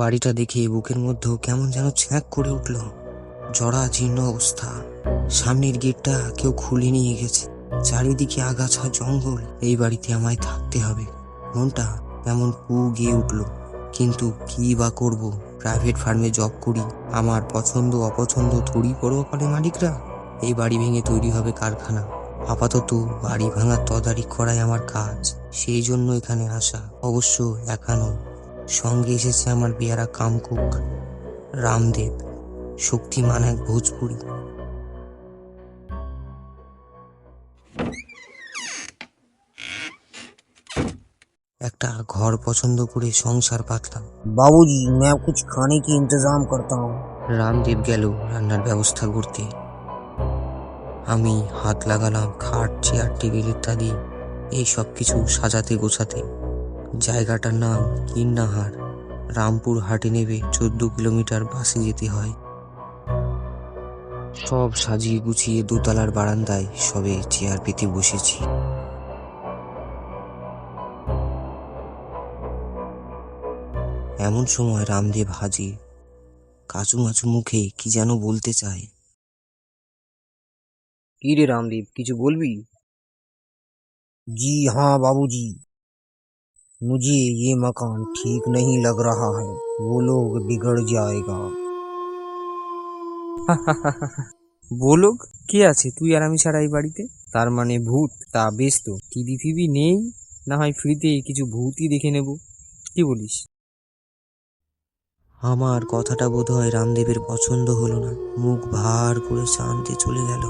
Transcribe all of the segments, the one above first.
বাড়িটা দেখে বুকের মধ্যেও কেমন যেন ছ্যাঁক করে উঠল। জরা জীর্ণ অবস্থা, সামনের গেটটা কেউ খুলে নিয়ে গেছে, চারিদিকে আগাছা জঙ্গল। এই বাড়িতে আমায় থাকতে হবে। মনটা কেমন কু গিয়ে উঠল। কিন্তু কি বা করব? প্রাইভেট ফার্মে জব করি, আমার পছন্দ অপছন্দ থোড়ি পরোয়া করে মালিকরা। এই বাড়ি ভেঙে তৈরি হবে কারখানা। আপাতত বাড়ি ভাঙার তদারকি করাই আমার কাজ, সেই জন্য এখানে আসা। অবশ্য একা নয়, সঙ্গে এসেছে আমার বেয়ারা কামকুক রামদেব, শক্তিমান এক ভোজপুরি। একটা ঘর পছন্দ করে সংসার পাতলাম। बाबूजी, मैं कुछ खाने की इंतजाम करता हूँ। রামদেব গেল রান্নার ব্যবস্থা করতে। আমি হাত লাগালাম খাট, চেয়ার, টেবিল ইত্যাদি এই সব কিছু সাজাতে গোছাতে। জায়গাটার নাম কিন্নাহার। রামপুর হাটে নেবে 14 কিলোমিটার বাসে যেতে হয়। সব সাজিয়ে গুছিয়ে দোতলার বারান্দায় সবে চেয়ার পেতে বসেছি। এমন সময় রামদেব হাজির, কাচু মাচু মুখে কি যেন বলতে চায়। কি রে रामदेव, কিছু বলবি? जी हाँ बाबूजी, मुझे ये मकान ठीक नहीं लग रहा है। वो लोग बिगड़ जाएगा। বলুক, কে আছে তুই আর আমি ছাড়া এই বাড়িতে? তার মানে ভূত? তা বেশ, তো টিভি ফিবি নেই, না হয় ফ্রিতে কিছু ভূতই দেখে নেব, কি বলিস? আমার কথাটা বোধহয় রামদেবের পছন্দ হলো না, মুখ ভার করে শান্তি চলে গেল।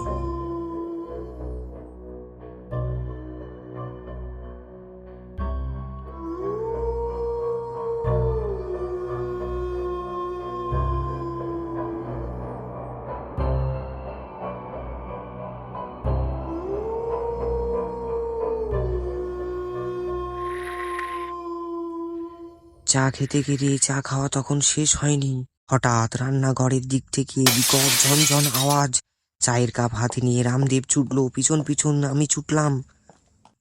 চা খেতে খেতে চা খাওয়া তখন শেষ হয়নি, হঠাৎ রান্নাঘরের দিক থেকে বিকট ঝনঝন আওয়াজ। চায়ের কাপ হাতে নিয়ে রামদেব ছুটলো, পিছন পিছন আমি ছুটলাম।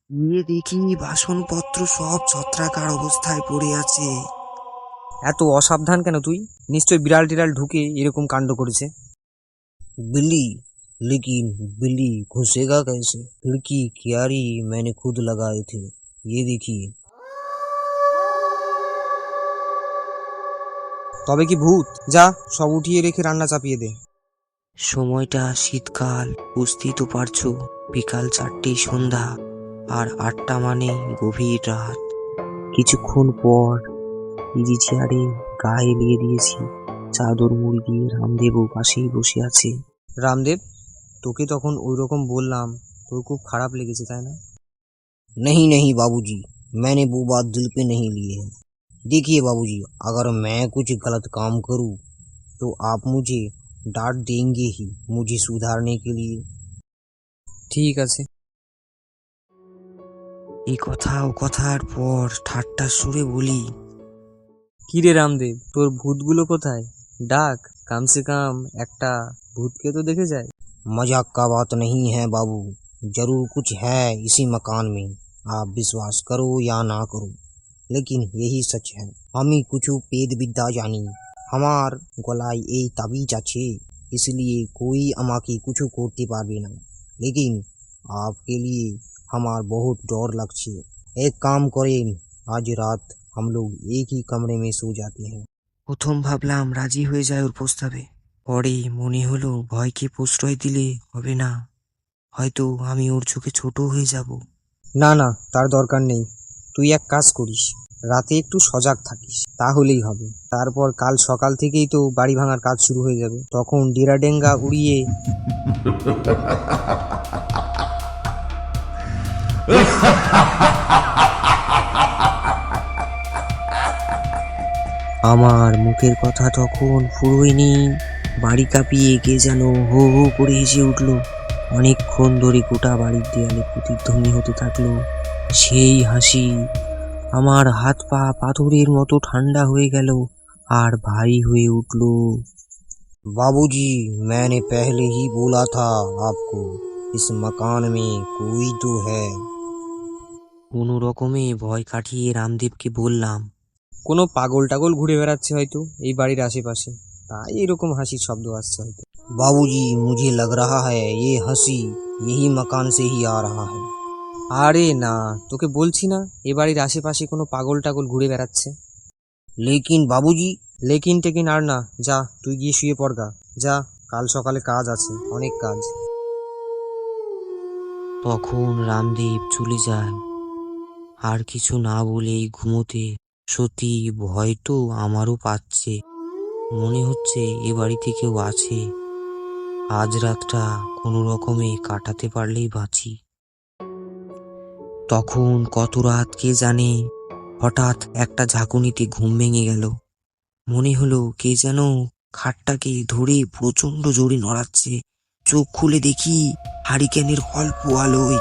গিয়ে দেখি বাসনপত্র সব ছত্রাকার অবস্থায় পড়ে আছে। এত অসাবধান কেন তুই? নিশ্চয় বিড়াল টিড়াল ঢুকে এরকম কাণ্ড করেছে। बिल्ली? लेकिन बिल्ली घुसेगा कैसे? खिड़की क्यारी मैंने खुद लगाए थे। ये देखिए। তবে কি ভূত? যা, সব উঠিয়ে রেখে রান্না চাপিয়ে দে। সময়টা শীতকাল, বুঝতেই তো পারছো। বিকাল 4টে সন্ধ্যা, আর 8টা মানে গভীর রাত। কিছুক্ষণ পর ইজি চেয়ারে গা এলিয়ে দিয়েছি, চাদর মুড়ি দিয়ে রামদেবও পাশেই বসে আছে। রামদেব, তোকে তখন ওই রকম বললাম, তোর খুব খারাপ লেগেছে তাই না? नहीं नहीं बाबूजी, मैंने वो बात दिल पे नहीं ली है। देखिए बाबूजी, अगर मैं कुछ गलत काम करूँ तो आप मुझे डांट देंगे ही, मुझे सुधारने के लिए। ঠিক আছে। এই কথা ও কথার পর ঠাট্টার সুরে বলি, কি রে রামদেব, তোর ভূতগুলো কোথায়? ডাক, কামসে কাম একটা ভূতকে তো দেখে যায়। मजाक का बात नहीं है बाबू, जरूर कुछ है इसी मकान में। आप विश्वास करो या ना करो, लेकिन यही सच है। আমি কিছু পেদ বিদ্যা জানি। আমার গলায় এই তাবিজ আছে, इसलिए कोई আমাকে কিছু করতে পারবে না। लेकिन आपके लिए हमार बहुत डर लगছে। एक काम करें, आज रात हम लोग एक ही कमरे में सो जाते हैं। প্রথম ভাবলাম রাজি হয়ে যায় ওর প্রস্তাবে, পরে মনে হলো ভয়কে প্রশ্রয় দিলে হবে না, হয়তো আমি ওর চোখে ছোট হয়ে যাব। না না, তার দরকার নেই। তুই এক কাজ করিস, রাতে একটু সজাগ থাকিস, তাহলেই হবে। তারপর কাল সকাল থেকেই তো বাড়ি ভাঙার কাজ শুরু হয়ে যাবে, তখন ডেরাডেঙ্গা উড়িয়ে আমার মুখের কথা তখন ফুরোয়নি, বাড়ি কাঁপিয়ে কে যেন হো হো করে হেসে উঠল। অনেকক্ষণ ধরে গোটা বাড়ির দেয়ালে প্রতিধ্বনি হতে থাকলো সেই হাসি। আমার হাত পা পাথরের মতো ঠান্ডা হয়ে গেল আর ভারী হয়ে উঠল। बाबूजी, मैंने पहले ही बोला था आपको, इस मकान में कोई तो है। কোনো রকমে ভয় কাটিয়ে রামদেবকে বললাম, কোনো পাগল টাগল ঘুরে বেড়াচ্ছে হয়তো এই বাড়ির আশেপাশে, তাই এরকম হাসির শব্দ আসছে হয়তো। बाबूजी, मुझे लग रहा है ये हंसी यही मकान से ही आ रहा है। আরে না, তোকে বলছি না এ বাড়ির আশেপাশে কোনো পাগল টাগল ঘুরে বেড়াচ্ছে। लेकिन बाबूजी, লেকিন টেকিন আর না, যা তুই গিয়ে শুয়ে পড়গা, যা, কাল সকালে কাজ আছে, অনেক কাজ। তখন রামদেব চলে যায়, আর কিছু না বলেই ঘুমোতে। সত্যি ভয় তো আমারও পাচ্ছে, মনে হচ্ছে এ বাড়িতে কেউ আছে। আজ রাতটা কোনো রকমে কাটাতে পারলেই বাঁচি। তখন কত রাত কে জানে, হঠাৎ একটা ঝাঁকুনিতে ঘুম ভেঙে গেল। মনে হলো কে যেন খাটটাকে ধরে প্রচন্ড জোরে নড়াচ্ছে। চোখ খুলে দেখি হারিকেনের অল্প আলোয়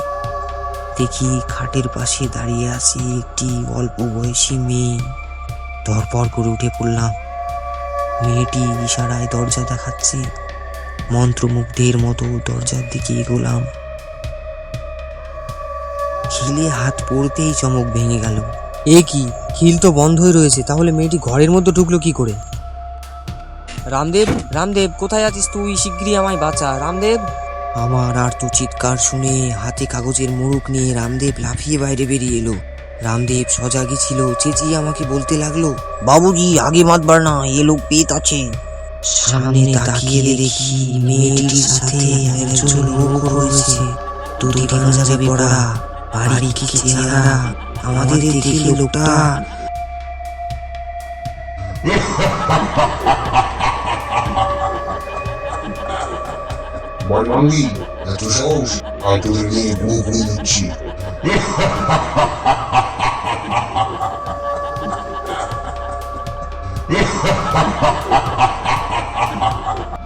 দেখি খাটের পাশে দাঁড়িয়ে আছে একটি অল্প বয়সী মেয়ে। ধরপড় করে উঠে পড়লাম। মেয়েটি ইশারায় দরজা দেখাচ্ছে। মন্ত্রমুগ্ধের মতো দরজার দিকে এগোলাম। খিলে হাত পড়তেই চমক ভেঙে গেল। এ কি, খিল তো বন্ধই রয়েছে, তাহলে মেয়েটি ঘরের মধ্যে ঢুকলো কি করে? রামদেব, রামদেব, কোথায় আছিস তুই? শিগগিরই আমায় বাঁচা, রামদেব। আমার আর্ত চিৎকার শুনে হাতে কাগজের মুড়ুক নিয়ে রামদেব লাফিয়ে বাইরে বেরিয়ে এলো। রামদেব সজাগই ছিল, চেঁচিয়ে আমাকে বলতে লাগলো, बाबूजी आगे मत बढ़ना, ये लोग पेत আছে। সামনে তাকিয়ে দেখি মেয়েটির সাথে একজন লোক রয়েছে। দুটি পাঞ্জাবি পরা, ভারী কি চেহারা। আমাদের দেখে লোকটা মানবাঙ্গি, এত সাহস, আজ তোদের নিয়ে গুঁড়ো করে দিচ্ছি।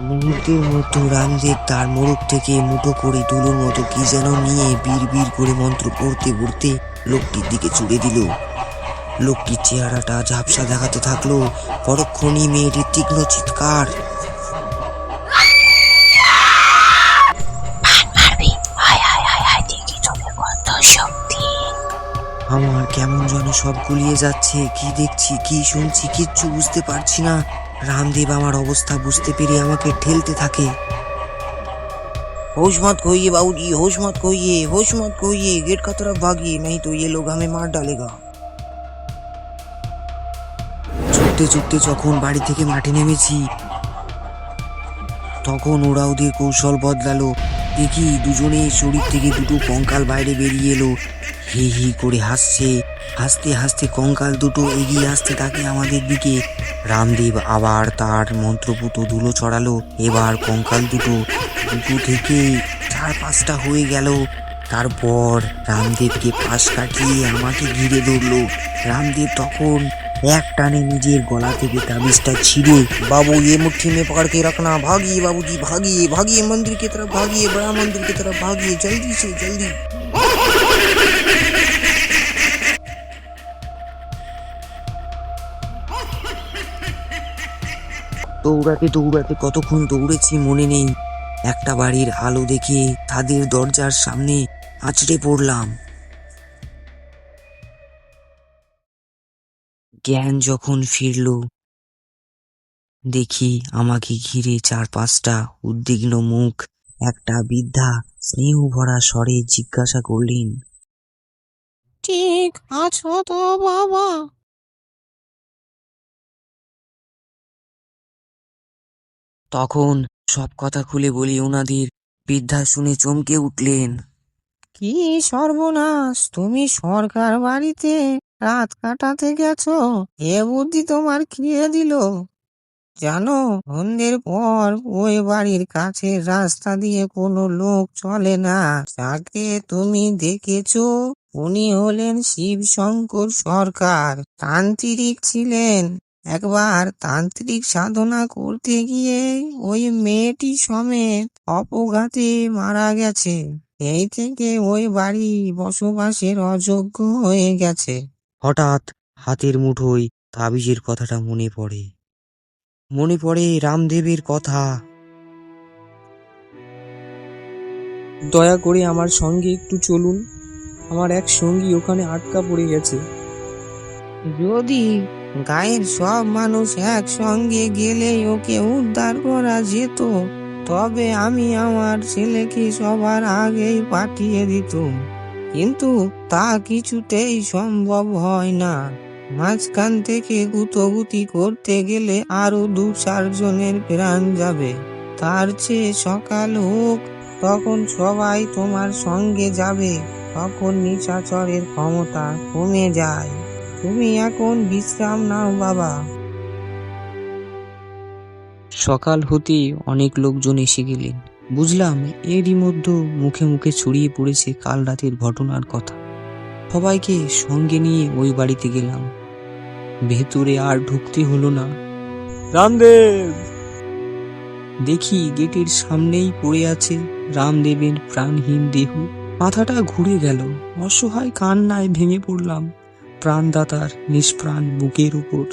মুহূর্তের মতো রামদেব তার মোড়ক থেকে মুঠো করে তুলোর মতো কি যেন নিয়ে বিড় করে মন্ত্র পড়তে পড়তে লোকটির দিকে ছুড়ে দিল। লোকটির চেহারাটা ঝাপসা দেখাতে থাকলো। পরক্ষণই মেয়েটির তীক্ষ্ণ চিৎকার। আমার কেমন যেন সব গুলিয়ে যাচ্ছে। কি দেখছি, কি শুনছি, কিচ্ছু বুঝতে পারছি না। রামদেব আমার অবস্থা বুঝতে পেরে আমাকে ঠেলতে থাকে। होश मत खोइए बाबूजी, होश मत खोइए, होश मत खोइए, गेट का तरफ भागिए, नहीं तो ये लोग हमें मार डालेगा। ছুটতে ছুটতে যখন বাড়ি থেকে মাঠে নেমেছি, তখন ওরা ওদের কৌশল বদলালো। দেখি দুজনের শরীর থেকে দুটো কঙ্কাল বাইরে বেরিয়ে এলো। হি হি করে হাসছে। হাসতে হাসতে কঙ্কাল দুটো এগিয়ে আসতে থাকে আমাদের দিকে। রামদেব আবার তার মন্ত্রপুত ধুলো ছড়ালো। এবার কঙ্কাল দুটো থেকে 4-5টা হয়ে গেল। তারপর রামদেবকে পাশ কাটিয়ে আমাকে ঘিরে ধরলো। রামদেব তখন এক টানে নিজের গলা থেকে তাবিজটা ছিঁড়ে, बाबू ये मुट्ठी में पकड़ के रखना, भागिए बाबूजी, भागिए भागिए, मंदिर की तरफ भागिए, बड़ा मंदिर की तरफ भागिए, जल्दी से जल्दी। দৌড়াতে দৌড়াতে কতক্ষণ দৌড়েছি মনে নেই। একটা বাড়ির আলো দেখে তাদের দরজার সামনে আছড়ে পড়লাম। জ্ঞান যখন ফিরল, দেখি আমাকে ঘিরে 4-5টা উদ্বিগ্ন মুখ। একটা বৃদ্ধা স্নেহ ভরা স্বরে জিজ্ঞাসা করলেন, ঠিক আছো তো বাবা? তখন সব কথা খুলে বলি ওনাদের। বৃদ্ধা শুনে চমকে উঠলেন। কি সর্বনাশ, তুমি সরকার বাড়িতে রাত কাটাতে গেছো? এ বুদ্ধি তোমার কে দিল? জানো, সন্ধ্যের পর ওই বাড়ির কাছের রাস্তা দিয়ে কোনো লোক চলে না। যাকে তুমি দেখেছো উনি হলেন শিবশঙ্কর সরকার, তান্ত্রিক ছিলেন। একবার তান্ত্রিক সাধনা করতে গিয়ে ওই মেয়েটি সমেত অপঘাতে মারা গেছে। এই থেকে ওই বাড়ি বসবাসের অযোগ্য হয়ে গেছে। হঠাৎ হাতের মুঠোয় তাবিজের কথাটা মনে পড়ে। মনে পড়ে রামদেবের কথা। দয়া করে আমার সঙ্গে একটু চলুন, আমার এক সঙ্গী ওখানে আটকা পড়ে গেছে। যদি গায়ের সব মানুষ একসঙ্গে গেলেই ওকে উদ্ধার করা যেত। তবে আমি আমার ছেলেকে সবার আগেই পাঠিয়ে দিতুম, কিন্তু তা কিছুতেই সম্ভব হয় না। মাঝখান থেকে গুতোগুতি করতে গেলে আরো 2-4 জনের প্রাণ যাবে। তার চেয়ে সকাল হোক, তখন সবাই তোমার সঙ্গে যাবে, তখন নিশাচরের ক্ষমতা কমে যায়। তুমি এখন বিশ্রাম নাও বাবা। সকাল হতেই অনেক লোকজন এসে গেলেন। বুঝলাম এরই মধ্যে মুখে মুখে ছড়িয়ে পড়েছে কাল রাতের ঘটনার কথা। সবাইকে সঙ্গে নিয়ে ওই বাড়িতে গেলাম। ভেতরে আর ঢুকতে হলো না। রামদেব! দেখি গেটের সামনেই পড়ে আছে রামদেবের প্রাণহীন দেহ। মাথাটা ঘুরে গেল, অসহায় কান্নায় ভেঙে পড়লাম প্রাণদাতার নিষ্প্রাণ বুকের উপর।